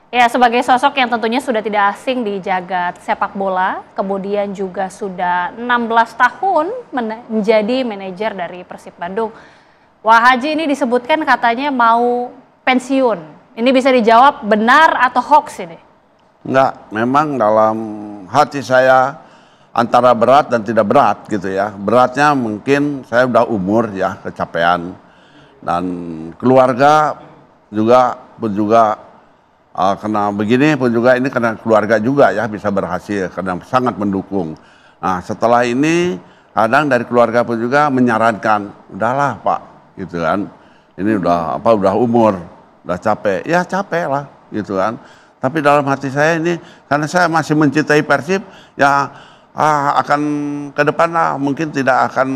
Ya, sebagai sosok yang tentunya sudah tidak asing di jagat sepak bola, kemudian juga sudah 16 tahun menjadi manajer dari Persib Bandung. Wah, Haji ini disebutkan katanya mau pensiun. Ini bisa dijawab benar atau hoax ini? Enggak, memang dalam hati saya antara berat dan tidak berat gitu ya. Beratnya mungkin saya udah umur ya, kecapean. Dan keluarga juga karena begini pun juga ini karena keluarga juga ya bisa berhasil karena sangat mendukung. Nah setelah ini kadang dari keluarga pun juga menyarankan udahlah Pak gitu kan, ini udah umur, udah capek, ya capek lah gitu kan. Tapi dalam hati saya ini karena saya masih mencintai Persib ya akan ke depan lah mungkin tidak akan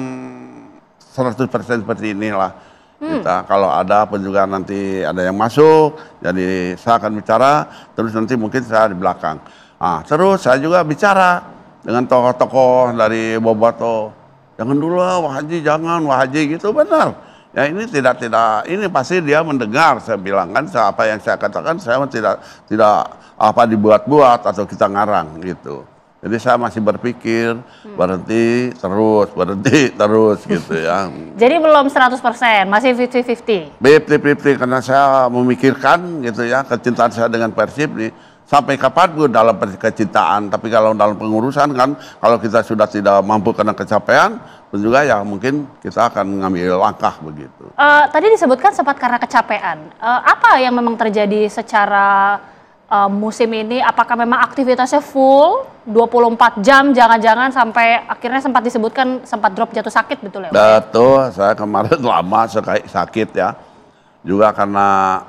100% seperti inilah. Kita kalau ada pun juga nanti ada yang masuk, jadi saya akan bicara, terus nanti mungkin saya di belakang. Nah, terus saya juga bicara dengan tokoh-tokoh dari Boboto. Jangan dulu lah, Wah Haji, jangan, Wah Haji gitu, benar. Ya ini tidak, ini pasti dia mendengar, saya bilang kan, apa yang saya katakan, saya tidak apa dibuat-buat atau kita ngarang gitu. Jadi saya masih berpikir berhenti terus gitu ya. Jadi belum 100%, masih 50-50? 50-50 karena saya memikirkan gitu ya kecintaan saya dengan Persib nih. Sampai kapanpun dalam kecintaan, tapi kalau dalam pengurusan kan kalau kita sudah tidak mampu karena kecapean, pun juga ya mungkin kita akan mengambil langkah begitu. Tadi disebutkan sempat karena kecapean. Apa yang memang terjadi secara musim ini? Apakah memang aktivitasnya full 24 jam, jangan-jangan sampai akhirnya sempat disebutkan sempat drop jatuh sakit, betul ya? Betul, saya kemarin lama sakit ya. Juga karena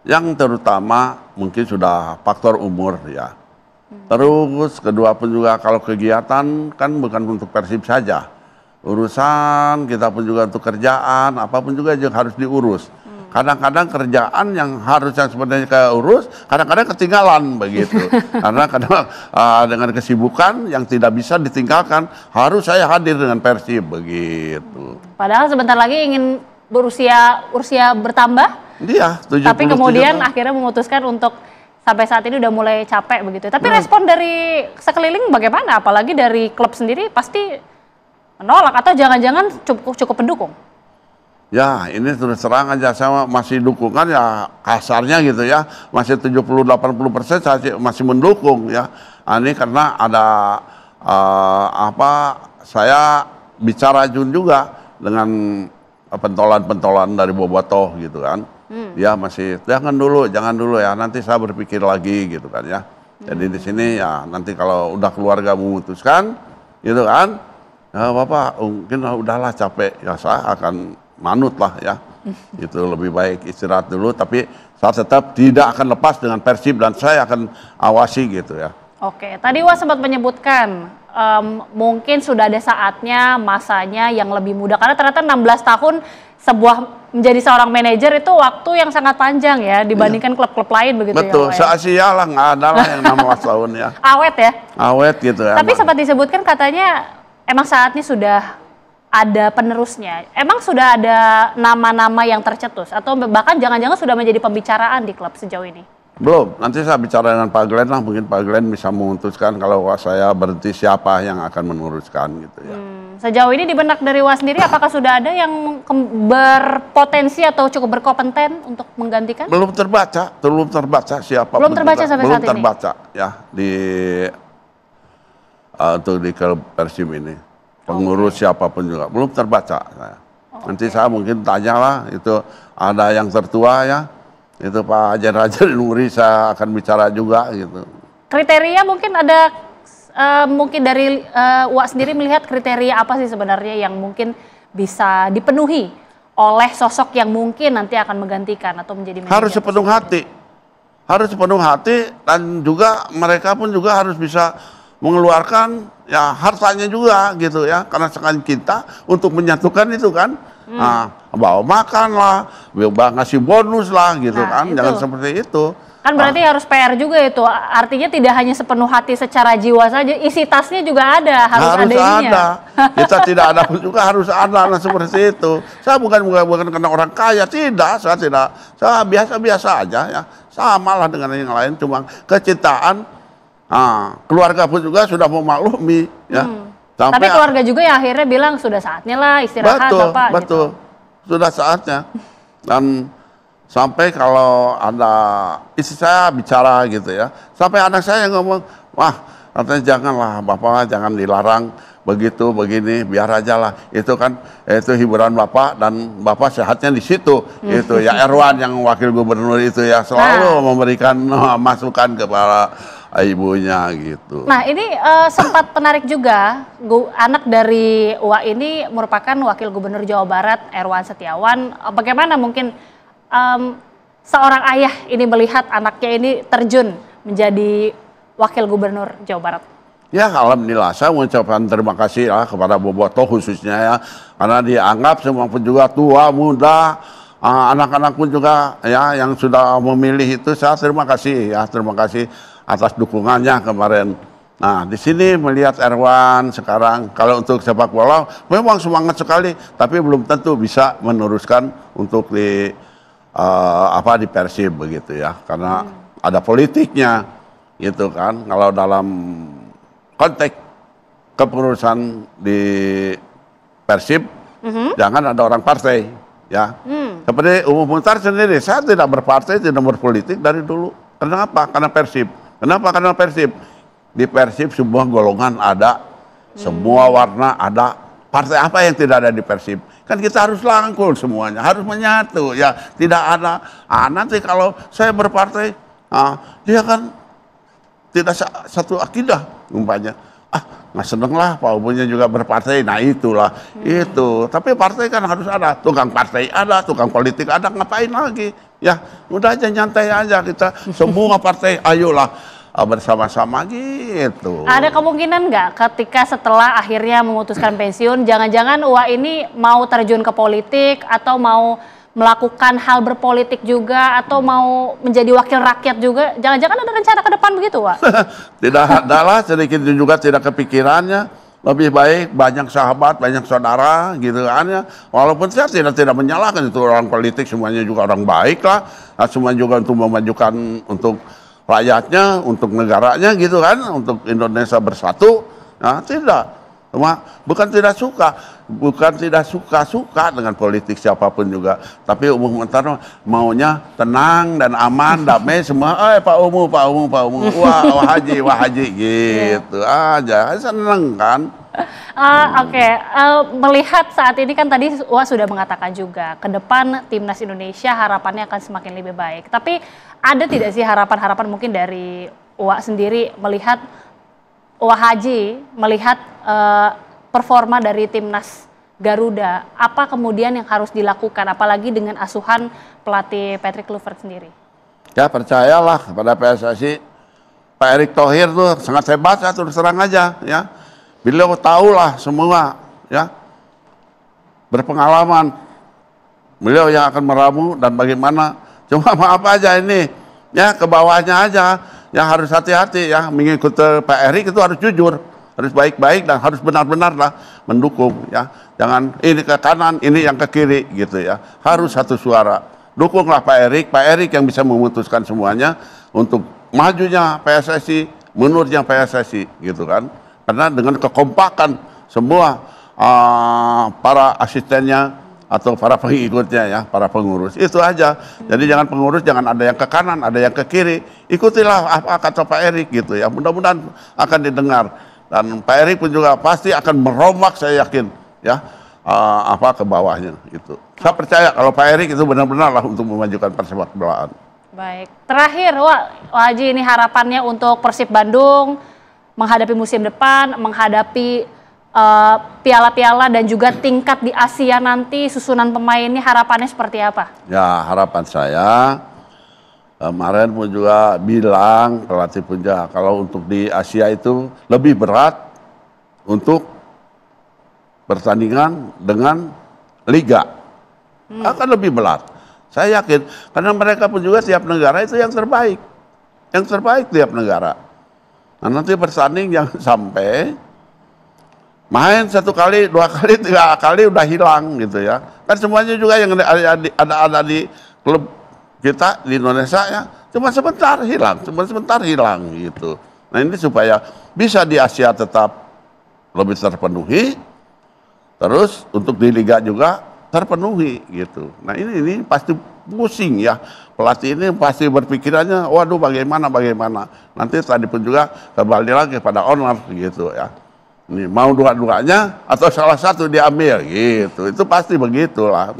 yang terutama mungkin sudah faktor umur ya. Terus kedua pun juga kalau kegiatan kan bukan untuk Persib saja. Urusan kita pun juga untuk kerjaan, apapun juga yang harus diurus. Kadang-kadang kerjaan yang harusnya sebenarnya keurus, kadang-kadang ketinggalan begitu. Karena kadang dengan kesibukan yang tidak bisa ditinggalkan, harus saya hadir dengan Persib begitu. Padahal sebentar lagi ingin usia bertambah. Iya, 70. Tapi kemudian akhirnya memutuskan untuk sampai saat ini udah mulai capek begitu. Tapi respon dari sekeliling bagaimana? Apalagi dari klub sendiri pasti menolak atau jangan-jangan cukup pendukung? Ya ini terus terang aja saya masih dukungan ya kasarnya gitu ya. Masih 70-80% saya masih mendukung ya. Ini karena ada saya bicara juga dengan pentolan-pentolan dari Bobotoh gitu kan. Dia masih jangan dulu ya, nanti saya berpikir lagi gitu kan ya. Jadi di sini ya nanti kalau udah keluarga memutuskan gitu kan, ya Bapak mungkin udahlah capek ya saya akan manut lah ya. Itu lebih baik istirahat dulu, tapi saya tetap tidak akan lepas dengan Persib dan saya akan awasi gitu ya. Oke, tadi Wah sempat menyebutkan mungkin sudah ada saatnya, masanya yang lebih muda. Karena ternyata 16 tahun menjadi seorang manajer itu waktu yang sangat panjang ya dibandingkan klub-klub lain begitu. Betul, ya. se-Asia lah nggak ada lah yang 16 tahun ya. Awet ya? Awet gitu ya. Tapi sempat disebutkan katanya emang saatnya sudah ada penerusnya. Emang sudah ada nama-nama yang tercetus atau bahkan jangan-jangan sudah menjadi pembicaraan di klub sejauh ini? Belum, nanti saya bicara dengan Pak Glenn lah, mungkin Pak Glenn bisa memutuskan kalau saya berhenti siapa yang akan meneruskan gitu ya. Sejauh ini di benak dari Wah sendiri apakah sudah ada yang berpotensi atau cukup berkompeten untuk menggantikan? Belum terbaca siapa. Belum terbaca sampai saat ini? Belum terbaca ya untuk di klub Persib ini. Pengurus siapapun juga, belum terbaca saya. Nanti saya mungkin tanyalah, itu ada yang tertua ya. Itu Pak Hajar Nuri, saya akan bicara juga gitu. Kriteria mungkin ada, mungkin dari Wak sendiri melihat kriteria apa sih sebenarnya yang mungkin bisa dipenuhi oleh sosok yang mungkin nanti akan menggantikan atau menjadi manajer? Harus sepenuh hati. Harus sepenuh hati dan juga mereka pun juga harus bisa mengeluarkan ya hartanya juga gitu ya. Karena sekarang kita untuk menyatukan itu kan. Nah, bawa makan lah, ngasih bonus lah gitu Nah, kan, itu. jangan seperti itu. Kan berarti harus PR juga itu, artinya tidak hanya sepenuh hati secara jiwa saja, isi tasnya juga ada, harus ada ininya. Kita tidak ada pun juga harus ada nah, seperti itu. Saya bukan karena orang kaya, tidak, saya biasa-biasa aja ya, sama lah dengan yang lain, cuma kecintaan, keluarga pun juga sudah memaklumi ya. Tapi keluarga juga ya akhirnya bilang sudah saatnya lah istirahat Bapak. Betul, sudah saatnya. Dan sampai kalau ada istri saya bicara gitu ya, sampai anak saya yang ngomong, wah katanya janganlah Bapak, jangan dilarang begitu begini, biar aja lah, itu kan itu hiburan Bapak dan Bapak sehatnya di situ. Itu ya Erwan yang wakil gubernur itu ya selalu memberikan masukan kepada ibunya gitu. Nah ini sempat menarik juga, anak dari Wak ini merupakan wakil gubernur Jawa Barat Erwan Setiawan. Bagaimana mungkin seorang ayah ini melihat anaknya ini terjun menjadi wakil gubernur Jawa Barat? Ya alhamdulillah, saya mengucapkan terima kasih lah kepada Bobotoh khususnya ya, karena dianggap semua pun juga tua, muda, anak-anak pun juga ya yang sudah memilih itu, saya terima kasih ya, terima kasih atas dukungannya kemarin. Nah di sini melihat Erwan sekarang, kalau untuk sepak bola memang semangat sekali, tapi belum tentu bisa meneruskan untuk di di Persib begitu ya, karena ada politiknya gitu kan. Kalau dalam konteks kepengurusan di Persib, jangan ada orang partai ya. Seperti Umum Muhtar sendiri, saya tidak berpartai, tidak berpolitik dari dulu. Kenapa? Karena Persib. Kenapa? Karena Persib. Di Persib semua golongan ada, semua warna ada. Partai apa yang tidak ada di Persib? Kan kita harus rangkul semuanya, harus menyatu ya. Tidak ada, nanti kalau saya berpartai, dia kan tidak satu akidah umpamanya. Nggak seneng lah Pak Umunya juga berpartai, nah itulah itu. Tapi partai kan harus ada, tukang partai ada, tukang politik ada, ngapain lagi ya, udah aja nyantai aja kita semua partai, ayolah bersama-sama gitu. Ada kemungkinan nggak ketika setelah akhirnya memutuskan pensiun, jangan-jangan Wak ini mau terjun ke politik atau mau melakukan hal berpolitik juga atau mau menjadi wakil rakyat juga? Jangan-jangan ada rencana ke depan begitu, Wak? Tidak ada lah, sedikit juga tidak kepikirannya. Lebih baik banyak sahabat, banyak saudara gitu kan ya. Walaupun saya tidak menyalahkan itu orang politik, semuanya juga orang baik lah. Semua juga untuk memajukan untuk rakyatnya, untuk negaranya gitu kan, untuk Indonesia bersatu. Nah, tidak. Cuma bukan tidak suka dengan politik siapapun juga. Tapi Umum Muhtar maunya tenang dan aman, damai semua. Pak Umum, wah haji gitu aja, seneng kan. Oke. Melihat saat ini kan tadi Wak sudah mengatakan juga ke depan timnas Indonesia harapannya akan semakin lebih baik. Tapi ada tidak sih harapan-harapan mungkin dari Wak sendiri melihat Wak Haji melihat performa dari timnas Garuda, apa kemudian yang harus dilakukan, apalagi dengan asuhan pelatih Patrick Kluivert sendiri? Ya percayalah kepada PSSI, Pak Erick Thohir tuh sangat hebat ya, terus terang aja ya. Beliau tahulah semua ya, berpengalaman. Beliau yang akan meramu dan bagaimana. Cuma maaf aja ini ya, ke bawahnya aja yang harus hati-hati ya, mengikuti Pak Erick itu harus jujur, harus baik-baik dan harus benar-benar lah mendukung ya. Jangan ini ke kanan, ini yang ke kiri gitu ya. Harus satu suara. Dukunglah Pak Erick yang bisa memutuskan semuanya untuk majunya PSSI, menurutnya PSSI gitu kan. Karena dengan kekompakan semua para asistennya atau para pengikutnya ya, para pengurus. Itu aja. Jadi jangan pengurus, jangan ada yang ke kanan, ada yang ke kiri. Ikutilah apa kata Pak Erick gitu ya. Mudah-mudahan akan didengar. Dan Pak Erick pun juga pasti akan merombak, saya yakin ya, ke bawahnya gitu. Saya percaya kalau Pak Erick itu benar-benar lah untuk memajukan persepak bolaan. Baik. Terakhir, Wak Haji, ini harapannya untuk Persib Bandung menghadapi musim depan, menghadapi piala-piala dan juga tingkat di Asia nanti, susunan pemain ini harapannya seperti apa? Ya harapan saya, kemarin pun juga bilang, pelatih pun juga, kalau untuk di Asia itu lebih berat untuk pertandingan dengan Liga. akan lebih berat. Saya yakin, karena mereka pun juga tiap negara itu yang terbaik tiap negara. Nah nanti bertanding jangan sampai main 1 kali, 2 kali, 3 kali udah hilang gitu ya. Kan semuanya juga yang ada di klub kita di Indonesia ya, cuma sebentar hilang gitu. Nah ini supaya bisa di Asia tetap lebih terpenuhi, terus untuk di Liga juga terpenuhi gitu. Nah ini pasti pusing ya, pelatih ini pasti berpikirannya, waduh bagaimana. Nanti tadi pun juga kembali lagi pada owner gitu ya. Ini mau dua-duanya atau salah satu diambil gitu, itu pasti begitulah.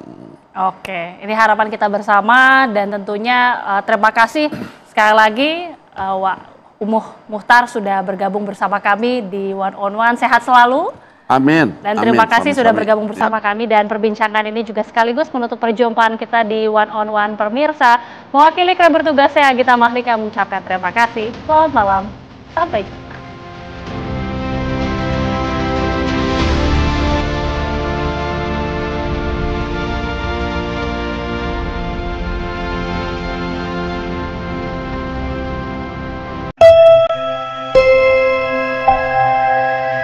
Oke, ini harapan kita bersama dan tentunya terima kasih sekali lagi Wak Umuh Muchtar sudah bergabung bersama kami di One on One. Sehat selalu. Amin. Dan terima kasih sudah bergabung bersama kami, dan perbincangan ini juga sekaligus menutup perjumpaan kita di One on One pemirsa. Mewakili kru bertugas saya Gita Mahlika mengucapkan terima kasih. Selamat malam. Sampai jumpa.